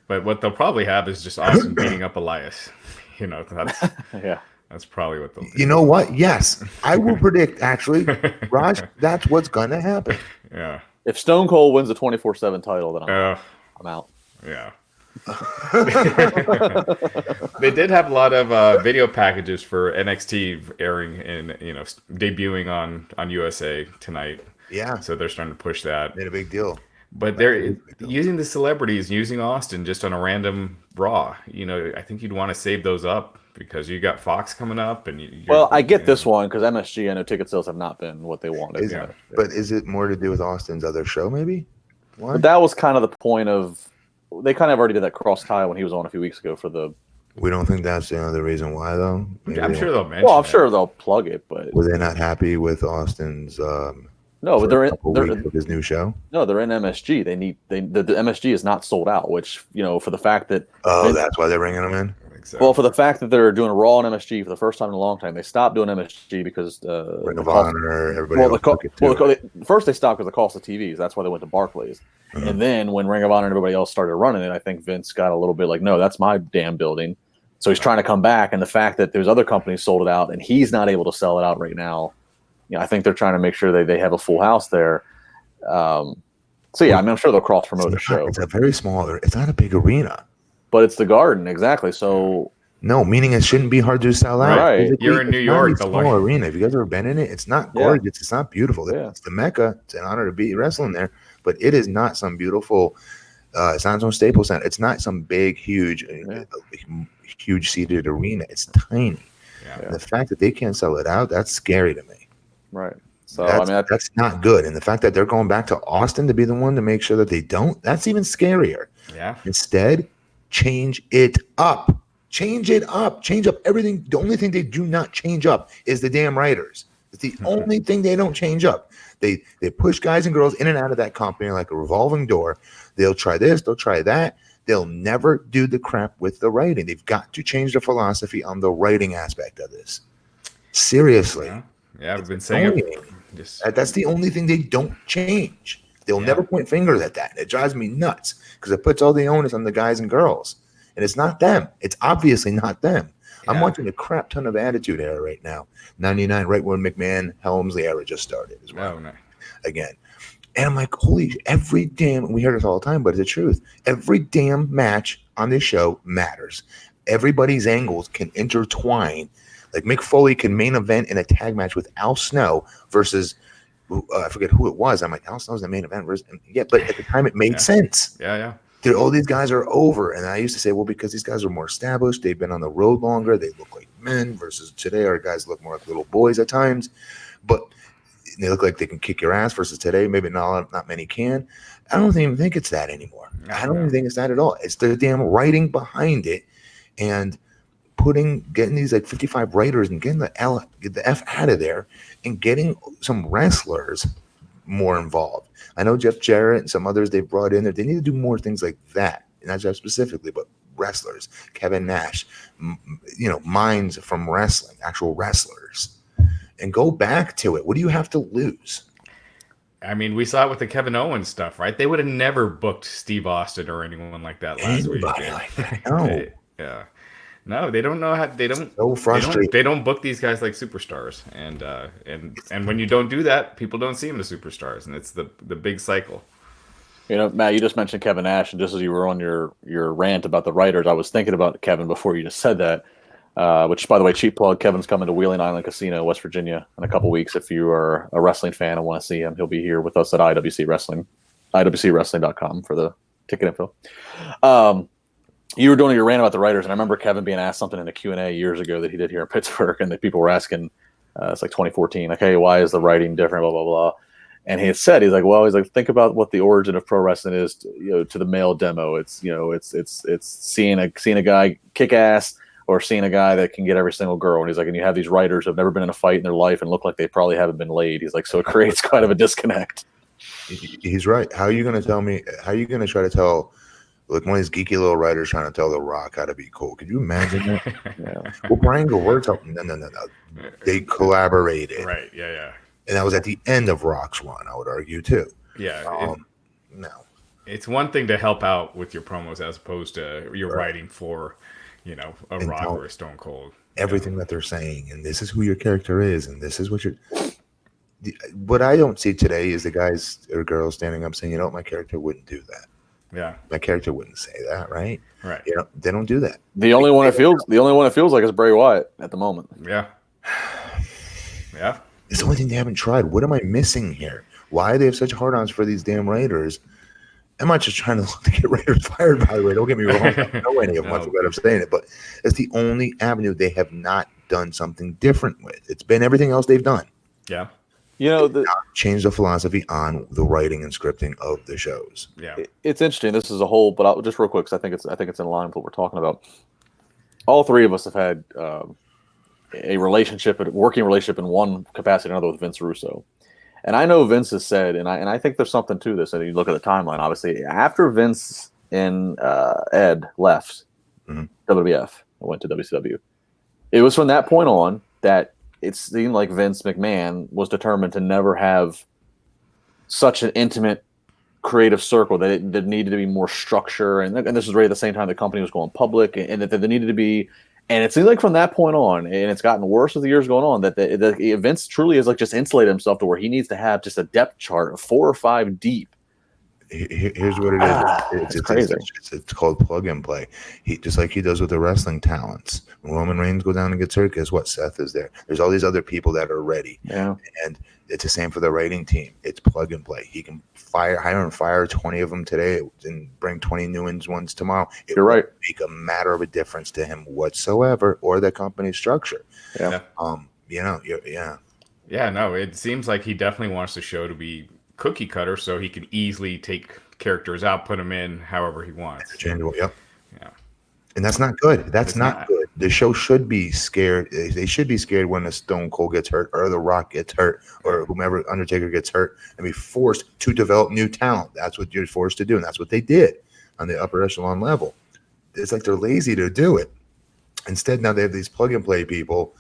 But what they'll probably have is just Austin beating up Elias. That's probably what they'll do. You know what? Yes. I will predict, actually, Raj, that's what's going to happen. Yeah. If Stone Cold wins the 24/7 title, then I'm out. Yeah. They did have a lot of video packages for NXT airing and debuting on USA tonight. Yeah. So they're starting to push that. Made a big deal. But they're using the celebrities, using Austin just on a random Raw. I think you'd want to save those up because you got Fox coming up. I get this one because MSG, I know ticket sales have not been what they wanted. But is it more to do with Austin's other show, maybe? But that was kind of the point of. They kind of already did that cross tie when he was on a few weeks ago for the We don't think that's the other reason why, though. I'm sure they'll mention. Well, I'm sure they'll plug it, but were they not happy with Austin's? No, but they're in weeks of his new show. No, they're in MSG. The MSG is not sold out, which for the fact that that's why they're bringing them in. So. Well, for the fact that they're doing Raw and MSG for the first time in a long time, they stopped doing MSG because Ring of Honor, everybody. First they stopped because of the cost of TVs. That's why they went to Barclays. Mm-hmm. And then when Ring of Honor and everybody else started running it, I think Vince got a little bit like, no, that's my damn building. So he's trying to come back, and the fact that there's other companies sold it out and he's not able to sell it out right now, I think they're trying to make sure they have a full house there. So yeah, I'm sure they'll cross promote the show. It's a very small. It's not a big arena. But it's the Garden, exactly. So no, meaning it shouldn't be hard to sell out. Right. You're in New York, the small arena. Have you guys ever been in it? It's not gorgeous. Yeah. It's not beautiful. Yeah. It's the Mecca. It's an honor to be wrestling there, but it is not some beautiful. It's not some Staples Center. It's not some big, huge seated arena. It's tiny. Yeah. The fact that they can't sell it out, that's scary to me. Right. So that's not good. And the fact that they're going back to Austin to be the one to make sure that they don't, that's even scarier. Yeah. Instead, change it up. Change it up. Change up everything. The only thing they do not change up is the damn writers. It's the only thing they don't change up. They push guys and girls in and out of that company like a revolving door. They'll try this. They'll try that. They'll never do the crap with the writing. They've got to change the philosophy on the writing aspect of this. Seriously. Yeah, I've been saying it. That's the only thing they don't change. They'll never point fingers at that. It drives me nuts because it puts all the onus on the guys and girls. And it's not them. It's obviously not them. Yeah. I'm watching a crap ton of Attitude Era right now. 99, right when McMahon Helmsley era just started as well. No. Again. And I'm like, every damn, we hear this all the time, but it's the truth. Every damn match on this show matters. Everybody's angles can intertwine. Like Mick Foley can main event in a tag match with Al Snow versus, I forget who it was. I'm like, Al Snow's the main event. But at the time it made sense. Yeah. All these guys are over. And I used to say, well, because these guys are more established, they've been on the road longer, they look like men versus today our guys look more like little boys at times. But they look like they can kick your ass versus today. Maybe not many can. I don't even think it's that anymore. I don't even think it's that at all. It's the damn writing behind it and getting these like 55 writers and getting get the F out of there and getting some wrestlers more involved. I know Jeff Jarrett and some others they've brought in there. They need to do more things like that. Not Jeff specifically, but wrestlers. Kevin Nash, minds from wrestling, actual wrestlers. And go back to it. What do you have to lose? I mean, we saw it with the Kevin Owens stuff, right? They would have never booked Steve Austin or anyone like that last week. Like that. No. Yeah. No, they don't know how. They don't. So frustrating. They don't book these guys like superstars, and when you don't do that, people don't see them as superstars, and it's the big cycle. Matt, you just mentioned Kevin Nash, and just as you were on your rant about the writers, I was thinking about Kevin before you just said that. Which, by the way, cheap plug. Kevin's coming to Wheeling Island Casino, West Virginia, in a couple weeks. If you are a wrestling fan and want to see him, he'll be here with us at IWC Wrestling, IWCWrestling.com for the ticket info. You were doing your rant about the writers, and I remember Kevin being asked something in a Q&A years ago that he did here in Pittsburgh, and that people were asking, it's like 2014, like, hey, why is the writing different, blah, blah, blah. And he had said, he's like, think about what the origin of pro wrestling is, to the male demo. It's, it's seeing a guy kick ass or seeing a guy that can get every single girl. And he's like, and you have these writers who have never been in a fight in their life and look like they probably haven't been laid. He's like, so it creates kind of a disconnect. He's right. How are you going to tell me? How are you going to try to tell? Like one of these geeky little writers trying to tell The Rock how to be cool. Could you imagine that? Yeah. Well, Brian Gilbert's helping. No. They collaborated. Right. Yeah. And that was at the end of Rock's run, I would argue, too. Yeah. No. It's one thing to help out with your promos as opposed to you're writing for, a Rock or a Stone Cold. Everything that they're saying, and this is who your character is, and this is what you're... What I don't see today is the guys or girls standing up saying, my character wouldn't do that. Yeah, my character wouldn't say that, right? Right. They don't do that. The only one it feels like is Bray Wyatt at the moment. Yeah. It's the only thing they haven't tried. What am I missing here? Why do they have such hard-ons for these damn writers? I'm not just trying to get writers fired, by the way. Don't get me wrong. I don't know any of them. I forgot I'm saying it, but it's the only avenue they have not done something different with. It's been everything else they've done. Yeah. Change the philosophy on the writing and scripting of the shows. Yeah, it's interesting. This is a whole, but just real quick, because I think it's in line with what we're talking about. all three of us have had a working relationship in one capacity or another with Vince Russo. And I know Vince has said, and I think there's something to this. And you look at the timeline, obviously, after Vince and Ed left WWF and went to WCW, it was from that point on that it seemed like Vince McMahon was determined to never have such an intimate creative circle, that there needed to be more structure. And this was right at the same time the company was going public, and that there needed to be. And it seems like from that point on, and it's gotten worse as the years going on, that the Vince truly is like just insulated himself to where he needs to have just a depth chart of 4 or 5 deep. Here's what it is. It's crazy. It's called plug and play. He just like he does with the wrestling talents. When Roman Reigns go down and gets hurt, guess what? Seth is there. There's all these other people that are ready. Yeah. And it's the same for the writing team. It's plug and play. He can hire and fire 20 of them today and bring 20 new ones tomorrow. You're right. Make a matter of a difference to him whatsoever, or the company structure. Yeah. Yeah, no, it seems like he definitely wants the show to be cookie cutter, so he can easily take characters out, put them in however he wants. Interchangeable, yep. Yeah. And that's not good. That's not good. The show should be scared. They should be scared when the Stone Cold gets hurt, or The Rock gets hurt, or whomever, Undertaker gets hurt, and be forced to develop new talent. That's what you're forced to do, and that's what they did on the upper echelon level. It's like they're lazy to do it. Instead, now they have these plug-and-play people,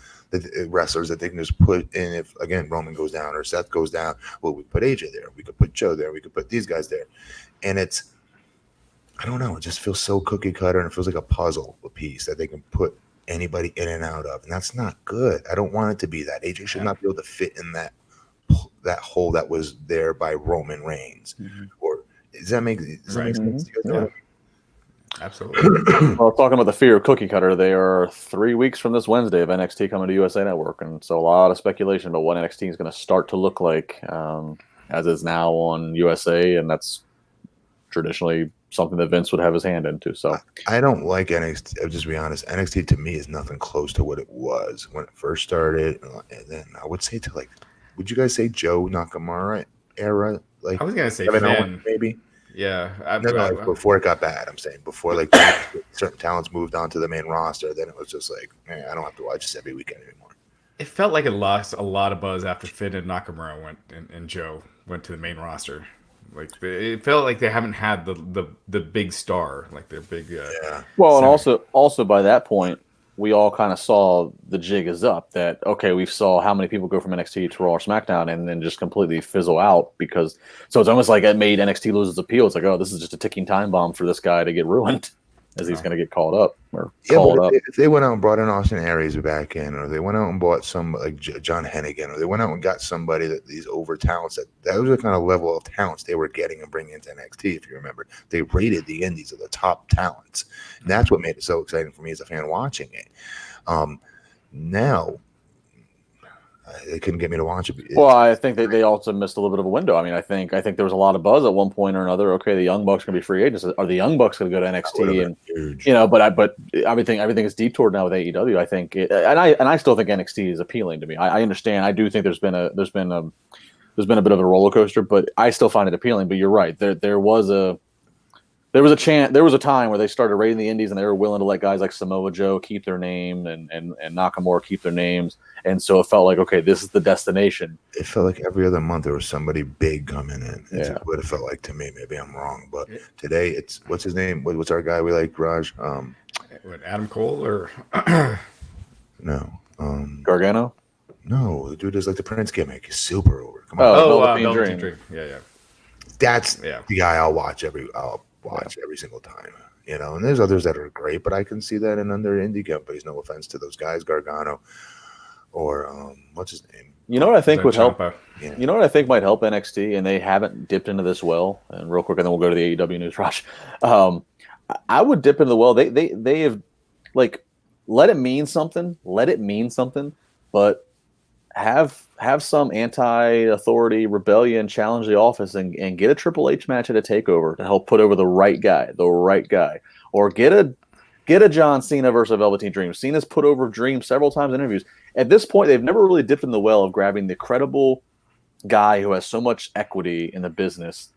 wrestlers that they can just put in. If, again, Roman goes down or Seth goes down, well, we put AJ there. We could put Joe there. We could put these guys there. And it's, I don't know, it just feels so cookie cutter, and it feels like a puzzle, a piece that they can put anybody in and out of. And that's not good. I don't want it to be that. AJ should not be able to fit in that hole that was there by Roman Reigns. Or does that make sense? Yeah. Absolutely. Well, talking about the fear of cookie cutter, they are 3 weeks from this Wednesday of NXT coming to USA Network, and so a lot of speculation about what NXT is going to start to look like, as is now on USA, and that's traditionally something that Vince would have his hand into. So I don't like NXT. I'll just be honest. NXT to me is nothing close to what it was when it first started, and then I would say to, like, would you guys say Joe Nakamura era? Like, I was gonna say Finn, maybe. Yeah, before it got bad. I'm saying before, like, certain talents moved on to the main roster, then it was just like, man, I don't have to watch this every weekend anymore. It felt like it lost a lot of buzz after Finn and Nakamura went and Joe went to the main roster. Like, it felt like they haven't had the big star, like their big. Well, and also by that point, we all kind of saw the jig is up. That okay, we saw how many people go from NXT to Raw or SmackDown, and then just completely fizzle out because. So it's almost like it made NXT lose its appeal. It's like, oh, this is just a ticking time bomb for this guy to get ruined, as he's going to get called up or called up. If they went out and brought in Austin Aries back in, or they went out and bought some like John Hennigan, or they went out and got somebody that these over talents that was the kind of level of talents they were getting and bringing into NXT. If you remember, they rated the indies of the top talents, and that's what made it so exciting for me as a fan watching it. Now they couldn't get me to watch it. Well, I think they also missed a little bit of a window. I mean, I think there was a lot of buzz at one point or another. Okay, the Young Bucks going to be free agents. Are the Young Bucks going to go to NXT? And huge. But everything is detoured now with AEW. I think, and I still think NXT is appealing to me. I understand. I do think there's been a bit of a roller coaster, but I still find it appealing. But you're right. There was a time where they started raiding the indies, and they were willing to let guys like Samoa Joe keep their name and Nakamura keep their names. And so it felt like, okay, this is the destination. It felt like every other month there was somebody big coming in. It's Yeah. what it felt like to me. Maybe I'm wrong, but today it's what's his name? What's our guy we like, Raj? What, Adam Cole or No. Gargano? No, the dude is like the Prince gimmick. He's super over. Come on. Velveteen Dream. Yeah. That's the guy I'll watch every single time. You know, and there's others that are great, but I can see that in other indie companies. No offense to those guys, Gargano or what's his name? You know what I think would help? Yeah. You know what I think might help NXT, and they haven't dipped into this well. And real quick, and then we'll go to the AEW news, Raj. I would dip into the well. They have, like, let it mean something. Let it mean something, but have some anti-authority rebellion challenge the office and get a Triple H match at a takeover to help put over the right guy, or get a John Cena versus Velveteen Dream. Cena's put over Dream several times in interviews. At this point, they've never really dipped in the well of grabbing the credible guy who has so much equity in the business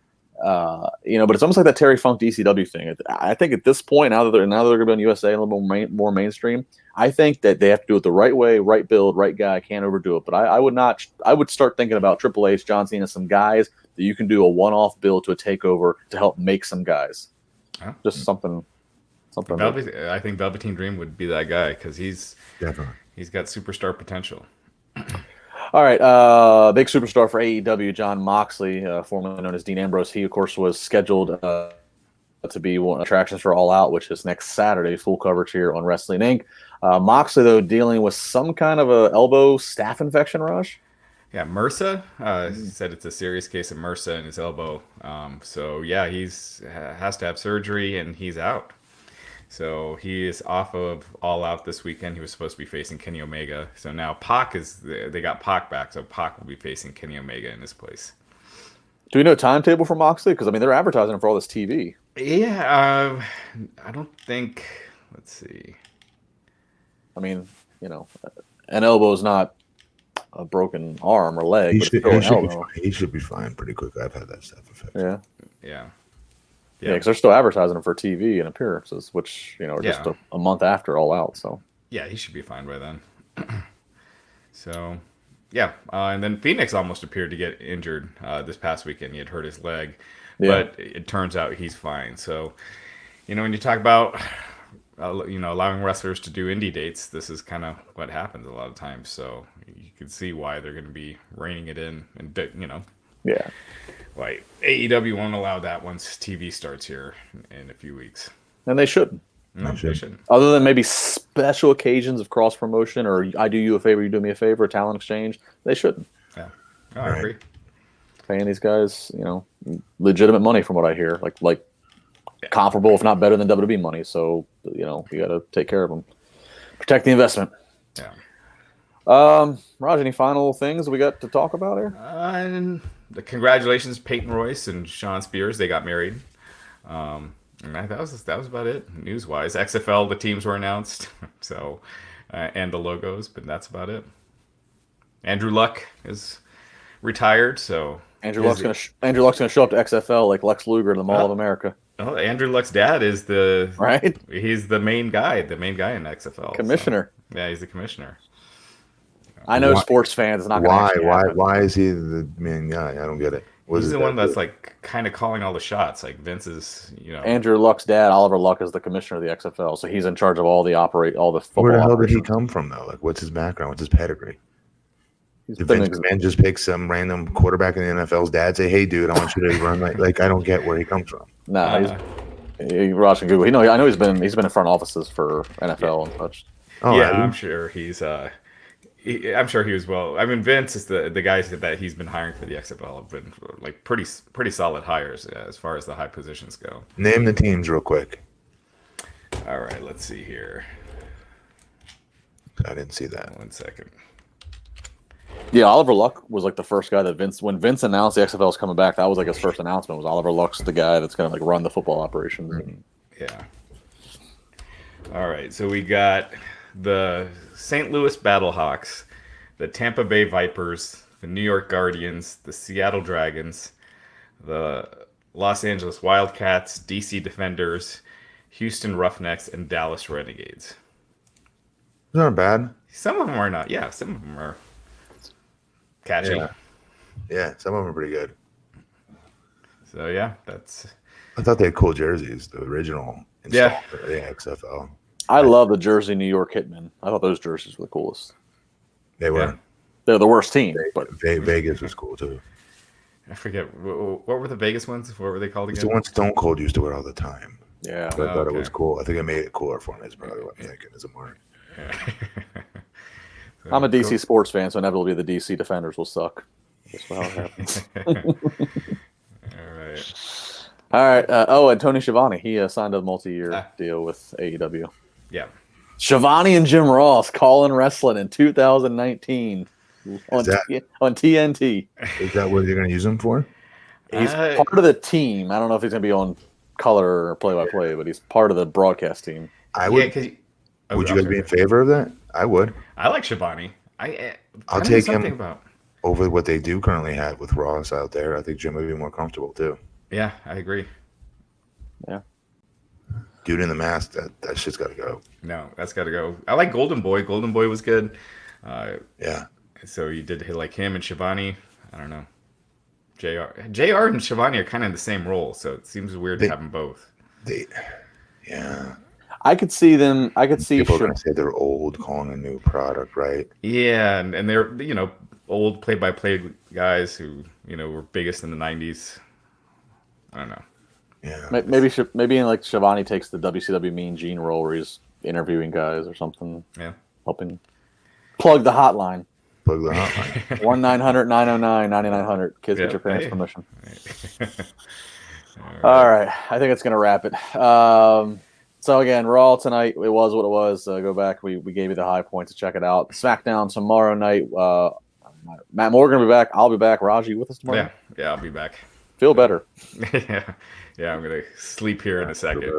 But it's almost like that Terry Funk DCW thing. I think at this point, now that they're going to be on USA a little more mainstream, I think that they have to do it the right way, right build, right guy. Can't overdo it. But I would not. I would start thinking about Triple H, John Cena, some guys that you can do a one-off build to a takeover to help make some guys. Oh. Just something. I think Velveteen Dream would be that guy because he's got superstar potential. All right, big superstar for AEW, Jon Moxley, formerly known as Dean Ambrose. He, of course, was scheduled to be one of the attractions for All Out, which is next Saturday. Full coverage here on Wrestling Inc. Moxley, though, dealing with some kind of a elbow staph infection, Raj. Yeah, MRSA. He said it's a serious case of MRSA in his elbow. So yeah, he's has to have surgery, and he's out. So he is off of All Out this weekend. He was supposed to be facing Kenny Omega. So now they got Pac back. So Pac will be facing Kenny Omega in his place. Do we know a timetable for Moxley? Because, I mean, they're advertising him for all this TV. Yeah, I don't think. Let's see. I mean, an elbow is not a broken arm or leg. He should be fine pretty quick. I've had that stuff affect. Yeah, because they're still advertising him for TV and appearances, which are just a month after All Out. So yeah, he should be fine by then. So yeah, and then Phoenix almost appeared to get injured this past weekend. He had hurt his leg, but it turns out he's fine. So when you talk about allowing wrestlers to do indie dates, this is kind of what happens a lot of times. So you can see why they're going to be reining it in, and why AEW won't allow that once TV starts here in a few weeks. And they shouldn't. No, they shouldn't. Other than maybe special occasions of cross promotion, or I do you a favor, you do me a favor, talent exchange, they shouldn't. Yeah, I agree. Paying these guys, legitimate money from what I hear, like comparable, if not better than WWE money. So you got to take care of them, protect the investment. Yeah. Raj, any final things we got to talk about here? And the congratulations, Peyton Royce and Shawn Spears. They got married. And that was about it news wise. XFL, the teams were announced, so and the logos, but that's about it. Andrew Luck is retired, so Andrew Luck's gonna show up to XFL like Lex Luger in the Mall of America. Oh, Andrew Luck's dad is right. He's the main guy in XFL. Commissioner. So, yeah, he's the commissioner. I know sports fans. It's not why is he the main guy? I don't get it. He's the one that's like kind of calling all the shots. Like Vince is, Andrew Luck's dad, Oliver Luck, is the commissioner of the XFL, so he's in charge of all the football. Where the hell did he come from though? Like, what's his background? What's his pedigree? Did Vince McMahon just pick some random quarterback in the NFL's dad, say, "Hey, dude, I want you to run like I don't get where he comes from." Nah, Raj can Google. I know he's been in front offices for NFL and such. Oh, yeah, I'm sure he's. I'm sure he was well. I mean, Vince is the guys that he's been hiring for the XFL have been like pretty solid hires as far as the high positions go. Name the teams real quick. All right, let's see here. I didn't see that. 1 second. Yeah, Oliver Luck was like the first guy that when Vince announced the XFL was coming back, that was like his first announcement. Was Oliver Luck's the guy that's going to like run the football operations? Mm-hmm. Yeah. All right, so we got the St. Louis Battlehawks, the Tampa Bay Vipers, the New York Guardians, the Seattle Dragons, the Los Angeles Wildcats, DC Defenders, Houston Roughnecks, and Dallas Renegades. Those aren't bad. Some of them are not. Yeah, some of them are catchy. Yeah, some of them are pretty good. So yeah, that's. I thought they had cool jerseys, the original. Yeah. For the XFL. I love the Jersey New York Hitmen. I thought those jerseys were the coolest. They were. Yeah. They're the worst team, but Vegas was cool too. I forget what were the Vegas ones. What were they called again? It's the one Stone Cold used to wear all the time. Yeah, but I thought it was cool. I think I made it cooler for him. Is probably what I'm thinking as a mark. So, I'm a DC sports fan, so inevitably the DC Defenders will suck. That's how it happens. All right. And Tony Schiavone, he signed a multi-year deal with AEW. Yeah. Schiavone and Jim Ross calling wrestling in 2019 on TNT. Is that what you're going to use him for? He's part of the team. I don't know if he's going to be on color or play-by-play, but he's part of the broadcast team. I would. Would you guys be in favor of that? I would. I like Schiavone. I'll take him over what they do currently have with Ross out there. I think Jim would be more comfortable too. Yeah, I agree. Yeah. Dude in the mask, that shit's got to go. No, that's got to go. I like Golden Boy. Golden Boy was good. Yeah. So you did like him and Shivani. I don't know. JR and Shivani are kind of in the same role, so it seems weird to have them both. Yeah. I could see them. I could see. People are gonna say they're old, calling a new product, right? Yeah, and they're old play-by-play guys who were biggest in the '90s. I don't know. Yeah. Maybe like Shivani takes the WCW Mean Gene role where he's interviewing guys or something. Yeah. Helping plug the hotline. Plug the hotline. 1-900-909-9900. Kids, get your parents' permission. All right. I think it's going to wrap it. So, again, Raw tonight, it was what it was. Go back. We gave you the high points to check it out. SmackDown tomorrow night. Matt Morgan will be back. I'll be back. Raj, you with us tomorrow? Yeah, I'll be back. Feel better. Yeah, I'm going to sleep here in a second.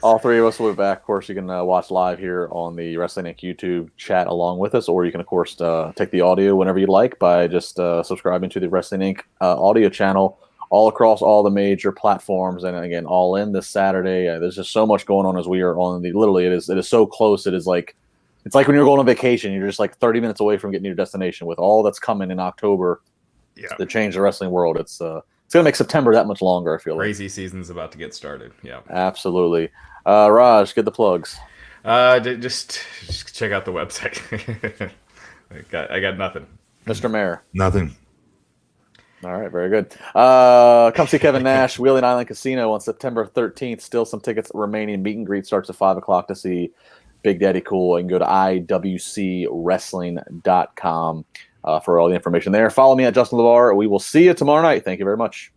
All three of us will be back. Of course, you can watch live here on the Wrestling Inc. YouTube chat along with us, or you can, of course, take the audio whenever you like by just subscribing to the Wrestling Inc. Audio channel all across all the major platforms. And again, all in this Saturday. There's just so much going on as we are on the. Literally, it is so close. It's like when you're going on vacation. You're just like 30 minutes away from getting to your destination with all that's coming in October. Yeah, to change the wrestling world. It's going to make September that much longer, I feel like. Crazy season's about to get started. Yeah. Absolutely. Raj, get the plugs. Just check out the website. I got nothing. Mr. Mayor. Nothing. All right, very good. Come see Kevin Nash, Wheeling Island Casino on September 13th. Still some tickets remaining. Meet and greet starts at 5 o'clock to see Big Daddy Cool. You can go to iwcwrestling.com for all the information there. Follow me at Justin LaBar. We will see you tomorrow night. Thank you very much.